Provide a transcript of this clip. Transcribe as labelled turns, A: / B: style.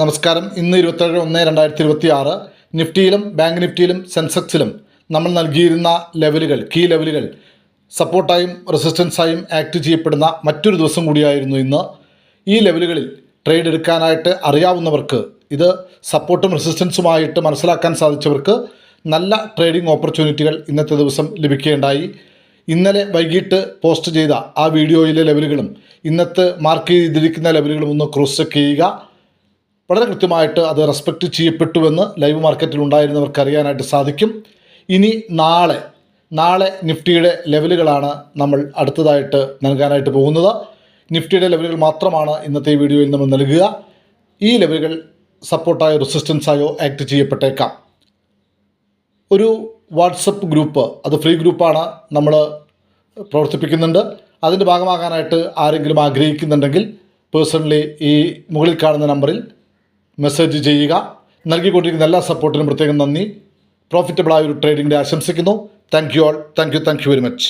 A: നമസ്കാരം. ഇന്ന് 27/1/2026 നിഫ്റ്റിയിലും ബാങ്ക് നിഫ്റ്റിയിലും സെൻസെക്സിലും നമ്മൾ നൽകിയിരുന്ന ലെവലുകൾ, കീ ലെവലുകൾ സപ്പോർട്ടായും റെസിസ്റ്റൻസായും ആക്ട് ചെയ്യപ്പെടുന്ന മറ്റൊരു ദിവസം കൂടിയായിരുന്നു ഇന്ന്. ഈ ലെവലുകളിൽ ട്രേഡ് എടുക്കാനായിട്ട് അറിയാവുന്നവർക്ക്, ഇത് സപ്പോർട്ടും റെസിസ്റ്റൻസുമായിട്ട് മനസ്സിലാക്കാൻ സാധിച്ചവർക്ക് നല്ല ട്രേഡിംഗ് ഓപ്പർച്യൂണിറ്റികൾ ഇന്നത്തെ ദിവസം ലഭിക്കുകയുണ്ടായി. ഇന്നലെ വൈകിട്ട് പോസ്റ്റ് ചെയ്ത ആ വീഡിയോയിലെ ലെവലുകളും ഇന്നത്തെ മാർക്ക് ചെയ്തിരിക്കുന്ന ലെവലുകളും ഒന്ന് ക്രോസ് ചെക്ക് ചെയ്യുക. വളരെ കൃത്യമായിട്ട് അത് റെസ്പെക്റ്റ് ചെയ്യപ്പെട്ടുവെന്ന് ലൈവ് മാർക്കറ്റിൽ ഉണ്ടായിരുന്നവർക്ക് അറിയാനായിട്ട് സാധിക്കും. ഇനി നാളെ നിഫ്റ്റിയുടെ ലെവലുകളാണ് നമ്മൾ അടുത്തതായിട്ട് നൽകാനായിട്ട് പോകുന്നത്. നിഫ്റ്റിയുടെ ലെവലുകൾ മാത്രമാണ് ഇന്നത്തെ ഈ വീഡിയോയിൽ നമ്മൾ നൽകുക. ഈ ലെവലുകൾ സപ്പോർട്ടായോ റെസിസ്റ്റൻസായോ ആക്ട് ചെയ്യപ്പെട്ടേക്കാം. ഒരു വാട്സപ്പ് ഗ്രൂപ്പ്, അത് ഫ്രീ ഗ്രൂപ്പാണ്, നമ്മൾ പ്രവർത്തിപ്പിക്കുന്നുണ്ട്. അതിൻ്റെ ഭാഗമാകാനായിട്ട് ആരെങ്കിലും ആഗ്രഹിക്കുന്നുണ്ടെങ്കിൽ പേഴ്സണലി ഈ മുകളിൽ കാണുന്ന നമ്പറിൽ മെസ്സേജ് ചെയ്യുക. നൽകിക്കൊണ്ടിരിക്കുന്ന എല്ലാ സപ്പോർട്ടിനും പ്രത്യേകം നന്ദി. പ്രോഫിറ്റബിളായ ഒരു ട്രേഡിംഗ് ഡേ ആശംസിക്കുന്നു. Thank you all. Thank you very much.